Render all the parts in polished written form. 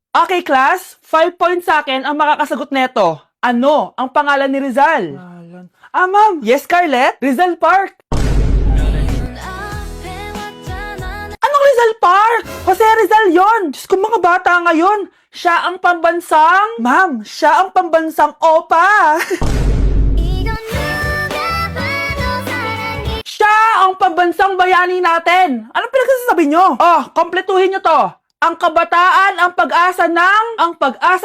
Okay, class. 5 points sa akin ang makakasagot neto. Ano ang pangalan ni Rizal? Ma'am. Yes, Scarlett? Rizal Park. Anong Rizal Park? Jose Rizal yon. Diyos ko, mga bata ngayon. Siya ang pambansang... Ma'am, siya ang pambansang opa. Siya ang pambansang bayani natin. Anong pinagsasabi nyo? Oh, kompletuhin nyo to. Ang kabataan, ang pag-asa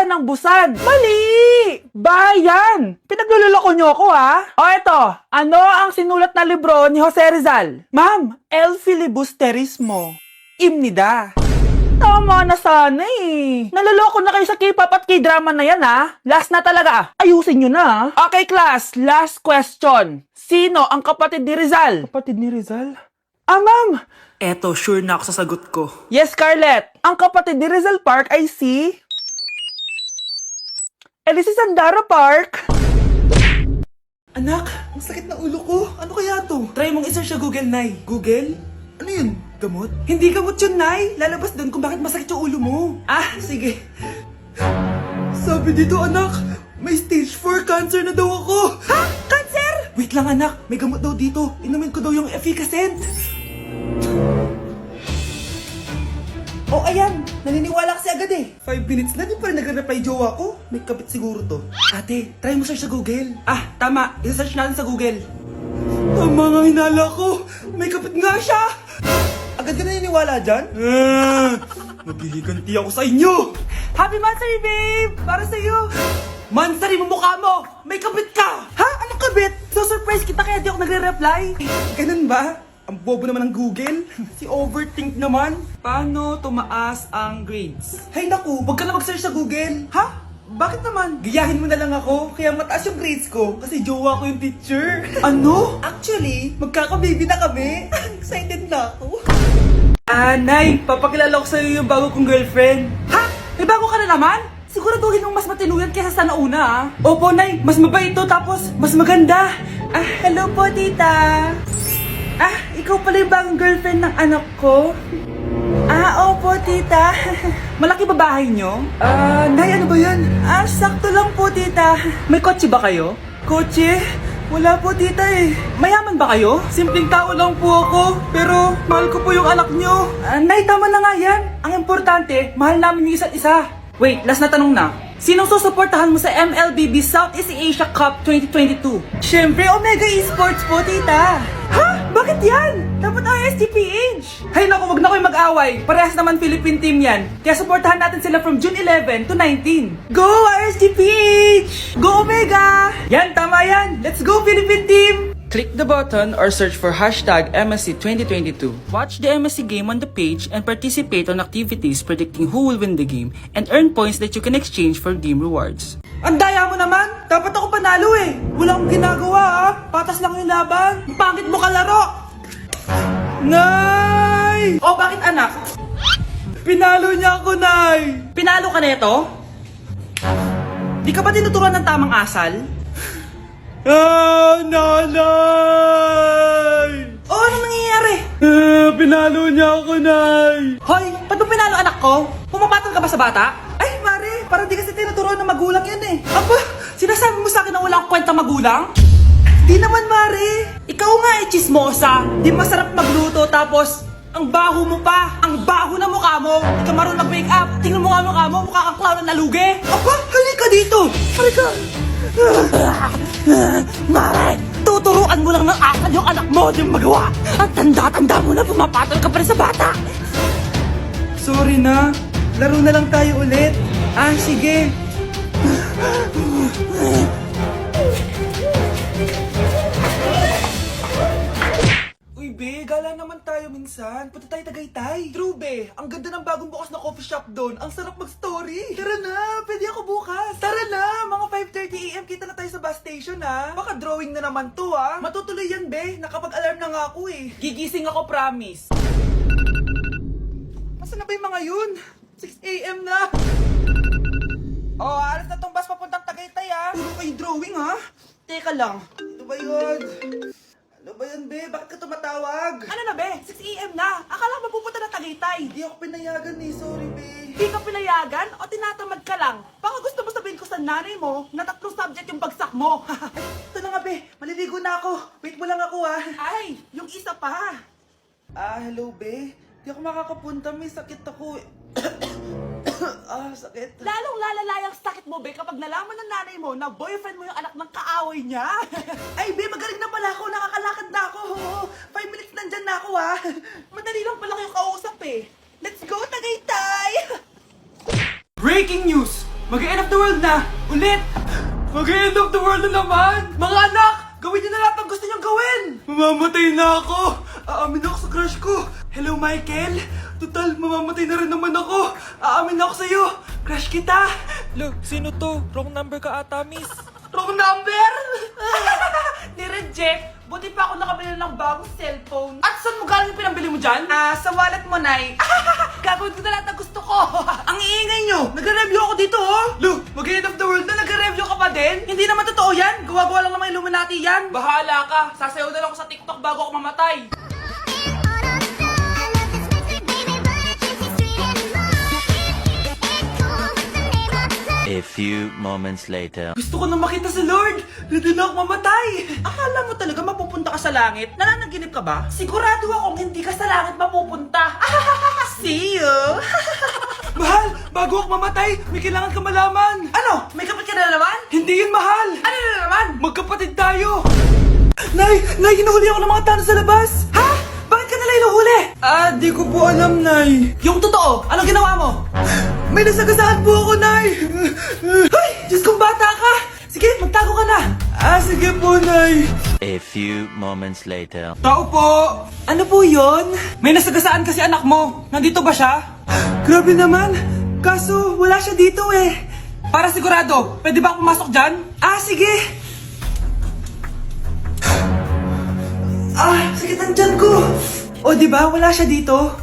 ng busan. Mali! Bayan! Pinagluloko nyo ako, ha? O eto, ano ang sinulat na libro ni Jose Rizal? Ma'am, El Filibusterismo. Imnida. Tama na sana eh. Naloloko na kayo sa K-pop at K-drama na yan, ha? Last na talaga. Ayusin nyo na. Okay, class. Last question. Sino ang kapatid ni Rizal? Kapatid ni Rizal? Ma'am. Eto, sure na ako sa sagot ko. Yes, Scarlett. Ang kapatid ni Rizal Park ay si... si Sandara Park. Anak, ang sakit na ulo ko. Ano kaya to? Try mong isearch sa Google, Nay. Google? Ano yun? Gamot? Hindi gamot yun, Nay. Lalabas doon kung bakit masakit yung ulo mo. Sige. Sabi dito, anak, may stage 4 cancer na daw ako. Ha? Cancer? Wait lang, anak. May gamot daw dito. Inumin ko daw yung efficacent. Oh, ayan. Naniniwala kasi agad eh. 5 minutes na, di pa rin nagre-reply jowa ko. May kabit siguro to. Ate, try mo search sa Google. Tama. I-search natin sa Google. Tama nga hinala ko. May kapit nga siya. Agad ka naniniwala dyan? Magliganti ako sa inyo. Happy Mansari, babe! Para sa'yo. Mansari mo mukha mo! May kabit ka! Ha? Anong kabit? So surprise kita kaya di ako nagre-reply. Ganun ba? Ang bobo naman ng Google. Si overthink naman. Paano tumaas ang grades? Hay naku, wag ka na mag-search sa Google. Ha? Bakit naman? Gayahin mo na lang ako, kaya mataas yung grades ko. Kasi jowa ko yung teacher. Ano? Actually, magkakababy na kami. Excited na ako. Nay, papakilala ko sa'yo yung bago kong girlfriend. Ha? May bago ka na naman? Siguraduhin mong mas matino yan kaysa sa nauna, Opo, Nay. Mas mabait ito, tapos mas maganda. Hello po, tita. Ikaw pala yung bagong girlfriend ng anak ko? Opo, tita. Malaki ba bahay nyo? Nay, ano ba yan? Sakto lang po, tita. May kotse ba kayo? Kotse? Wala po, tita eh. Mayaman ba kayo? Simpleng tao lang po ako, pero mahal ko po yung anak nyo. Nay, tama na nga yan. Ang importante, mahal namin yung isa't isa. Wait, last na tanong na. Sinong susuportahan mo sa MLBB Southeast Asia Cup 2022? Siyempre, Omega Esports po, tita. Ha? Bakit yan? Dapat RSGPH. Hay naku, wag na kayo mag-away. Parehas naman Philippine team yan. Kaya supportahan natin sila from June 11 to 19. Go RSGPH! Go Omega! Yan, tama yan. Let's go Philippine team! Click the button or search for hashtag MSC 2022. Watch the MSC game on the page and participate on activities predicting who will win the game and earn points that you can exchange for game rewards. Ang daya mo naman! Dapat ako panalo eh! Wala akong ginagawa Patas lang yung laban! Ang pangit mo kalaro! Nay! Oh, bakit anak? Pinalo niya ako, Nay! Pinalo ka neto? Di ka ba tinuturuan ng tamang asal? Nanay! Oh, ano nangyayari? Pinalo niya ako, Nay! Hoy, ba't mo pinalo anak ko? Pumapatol ka ba sa bata? Ay, Mare, parang di kasi tinuturuan ng magulang yan eh. Aba, sinasabi mo sa akin na wala akong kwentang magulang? Di naman, Mare. Ikaw nga chismosa. Di masarap magluto tapos ang baho mo pa. Ang baho na mukha mo. Di ka marunong mag-make up. Tingnan mo nga mukha mo. Mukha kang clown na nalugi. Aba, halika dito. Halika. Mare, tuturuan mo lang ng asal yung anak mo. Di mo magawa. Ang tanda-tanda mo na pumapatol ka pa rin sa bata. Sorry na. Laro na lang tayo ulit. Sige. Uy, be, gala naman tayo minsan. Punta tayo Tagaytay. True, be. Ang ganda ng bagong bukas na coffee shop doon. Ang sarap mag-story. Tara na, pwede ako bukas. Tara na, mga 5:30 AM kita na tayo sa bus station, Baka drawing na naman to, Matutuloy yan, be. Nakapag-alarm na nga ako, eh. Gigising ako, promise. Masa na ba yung mga yun? 6 AM na. Oh, alas na tong bus papuntang Tagaytay, Puro kayo drawing, Teka lang. Ano ba yun? Ano ba yan, be? Bakit ka tumatawag? Ano na, be? 6 AM na. Akala ko pupunta na Tagaytay. Hindi ako pinayagan, Sorry, be. Hindi ka pinayagan? O ng nanay mo na 3 subject yung bagsak mo. Ito na nga, be. Maliligo na ako. Wait mo lang ako, ah. Ay, yung isa pa. Hello, be. Di ako makakapunta. May sakit ako. Sakit. Lalong lalala yung sakit mo, be, kapag nalaman ng nanay mo na boyfriend mo yung anak ng kaaway niya. Ay, be, magaling na pala ako. Nakakalakad na ako. 5 minutes nandyan na ako, ah. Madali lang pala kayong kausap, eh. Let's go, Tagaytay! Breaking news! Mag-end of the world na! Ulit! Mag-end of the world na naman! Mga anak! Gawin niyo na lahat ng gusto niyong gawin! Mamamatay na ako! Aamin ako sa crush ko! Hello, Michael! Total, mamamatay na rin naman ako! Aamin ako sa'yo! Crush kita! Look, sino to? Wrong number ka ata, miss. Wrong number! Ni-reject! Buti pa ako nakabili ng bagong cellphone. At saan mo galing yung pinambili mo dyan? Sa wallet mo, Nay. Gagawin ko na lahat ng gusto ko. Ang iingay nyo! Nagre-review ako dito, oh! Look, mag-end of the world na nagre-review ka pa din? Hindi naman totoo yan! Gawa-gawa lang naman Illuminati yan! Bahala ka! Sasayaw na lang ako sa TikTok bago ako mamatay! A few moments later. Gusto ko na makita si Lord! Ready na ako mamatay! Akala mo talaga mapupunta ka sa langit? Nananaginip ka ba? Sigurado akong hindi ka sa langit mapupunta! See you! Mahal! Bago ako mamatay, may kailangan ka malaman! Ano? May kapatid ka na naman? Hindi yun, mahal! Ano na naman? Magkapatid tayo! Nay! Nay! Hinuhuli ako ng mga tano sa labas! Ha? Bakit ka nila hinuhuli? Di ko po alam, Nay. Yung totoo, anong ginawa mo? May nasagasaan po ako, Nay! Ay! Diyos kong bata ka! Sige, magtago ka na! Sige po, Nay. A few moments later. Tao po! Ano po yon? May nasagasaan kasi anak mo. Nandito ba siya? Grabe naman. Kaso, wala siya dito eh. Para sigurado, pwede ba ako pumasok dyan? Sige. Sakit ang tiyan ko. O, di ba? Wala siya dito.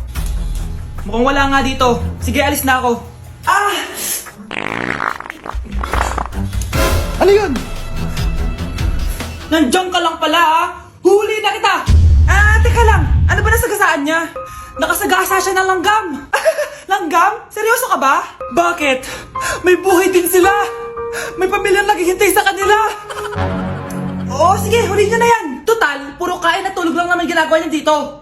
Mukhang wala nga dito. Sige, alis na ako. Ano yun? Nandiyan ka lang pala, ha? Huli na kita! Teka lang. Ano ba nasagasaan niya? Nakasagasa siya ng langgam. Langgam? Seryoso ka ba? Bakit? May buhay din sila. May pamilyang naghihintay sa kanila. Oo, sige. Huli niyo na yan. Total, puro kain at tulog lang naman ginagawa niya dito.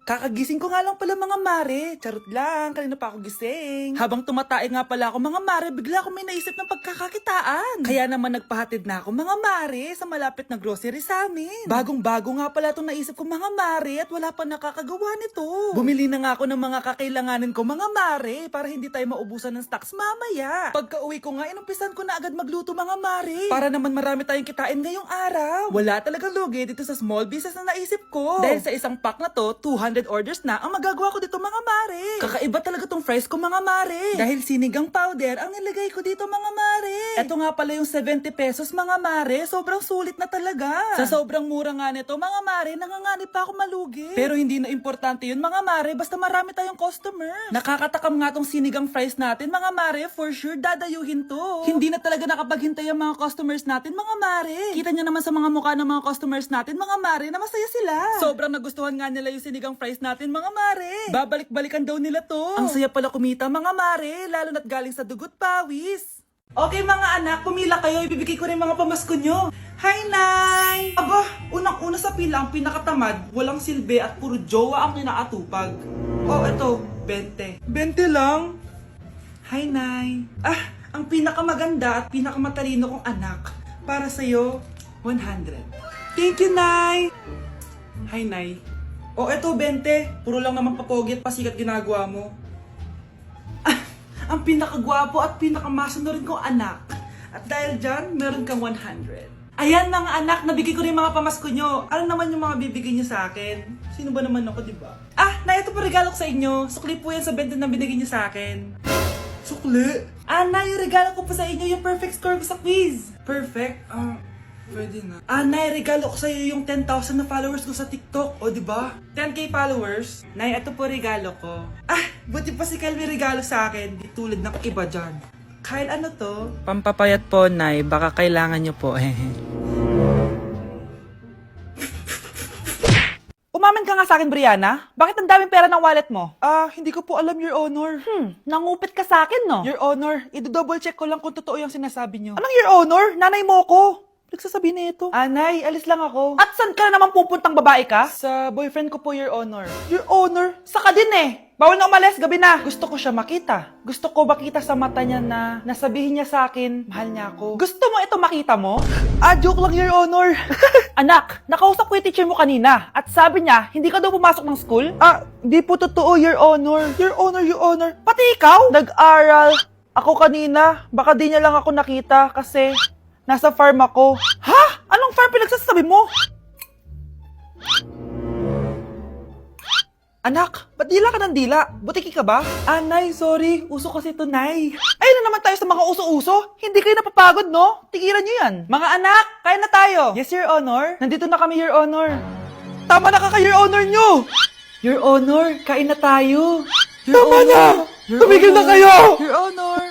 Kakagising ko nga lang pala mga mare. Charot lang, kanina pa ako gising. Habang tumatae nga pala ako mga mare, bigla ako may naisip ng pagkakakitaan. Kaya naman nagpahatid na ako mga mare sa malapit na grocery sa amin. Bagong-bago nga pala itong naisip ko mga mare at wala pa nakakagawa nito. Bumili na nga ako ng mga kakailanganin ko mga mare para hindi tayo maubusan ng stocks mamaya. Pagka uwi ko nga, inumpisan ko na agad magluto mga mare. Para naman marami tayong kitain ngayong araw. Wala talagang lugi dito sa small business na naisip ko. Dahil sa isang pack na to, 200 orders na ang magagawa ko dito mga mare. Kakaiba talaga tong fries ko mga mare. Dahil sinigang powder ang nilagay ko dito mga mare. Ito nga pala yung 70 pesos mga mare. Sobrang sulit na talaga. Sa sobrang mura nga nito mga mare, nanganganib pa ako malugi. Pero hindi na importante yun mga mare, basta marami tayong customer. Nakakatakam nga tong sinigang fries natin mga mare. For sure dadayuhin to. Hindi na talaga nakapaghintay ang mga customers natin mga mare. Kita niyo naman sa mga mukha ng mga customers natin mga mare na masaya sila. Sobrang nagustuhan nga nila yung sinigang fries natin mga mare. Babalik-balikan daw nila to. Ang saya pala kumita mga mare, lalo na't galing sa dugot pawis. Okay mga anak, pumila kayo. Ibibigay ko rin mga pamasko nyo. Hi, Nay! Aba, unang-una sa pila ang pinakatamad, walang silbi at puro jowa ang kinaatupag. Eto, 20. 20 lang? Hi, Nay. Ang pinakamaganda at pinakamatalino kong anak. Para sa'yo, 100. Thank you, Nay! Hi, Nay. Eto, 20. Puro lang naman papogi at pasikat ginagawa mo. Ang pinakagwapo at pinakamasunod kong anak. At dahil dyan, meron kang 100. Ayan mga anak, nabigay ko rin mga pamasko nyo. Ano naman yung mga bibigay nyo sa akin? Sino ba naman ako, diba? Nay, ito po regalo ko sa inyo. Sukli po yan sa 20 na binigay nyo sa akin. Sukli? Nay, yung regalo ko po sa inyo, yung perfect score ko sa quiz. Perfect? Pwede na. Nay, regalo ko sa'yo yung 10,000 na followers ko sa TikTok. Diba? 10k followers. Nay, ito po regalo ko. Buti pa si Kyle may regalo sa akin. Di tulad ng iba dyan. Kyle, ano to? Pampapayat po, Nay. Baka kailangan nyo po. Umamin ka nga nga sa akin, Brianna? Bakit ang daming pera ng wallet mo? Hindi ko po alam, Your Honor. Nangupit ka sa akin, no? Your Honor, i-double check ko lang kung totoo yung sinasabi niyo. Anong Your Honor? Nanay mo ko. Nagsasabi na ito. Anay, alis lang ako. At saan ka na naman pupuntang babae ka? Sa boyfriend ko po, Your Honor. Your Honor? Saka din eh. Bawal na umalis, gabi na. Gusto ko siya makita. Gusto ko makita sa mata niya na nasabihin niya sa akin, mahal niya ako. Gusto mo ito makita mo? Joke lang, Your Honor. Anak, nakausap ko yung teacher mo kanina at sabi niya, hindi ka daw pumasok ng school? Di po totoo, Your Honor. Your Honor, Your Honor. Pati ikaw? Nag-aral. Ako kanina, baka di niya lang ako nakita kasi nasa farm ako. Ha? Anong farm pinagsasabi mo? Anak, ba't dila ka ng dila? Butiki ka ba? Nay, sorry. Uso kasi to, Nay. Ayun na naman tayo sa mga uso-uso. Hindi kayo napapagod, no? Tigilan nyo yan. Mga anak, kain na tayo. Yes, Your Honor. Nandito na kami, Your Honor. Tama na Your Honor nyo. Your Honor, kain na tayo. Tama na! Tumigil na kayo! Your Honor!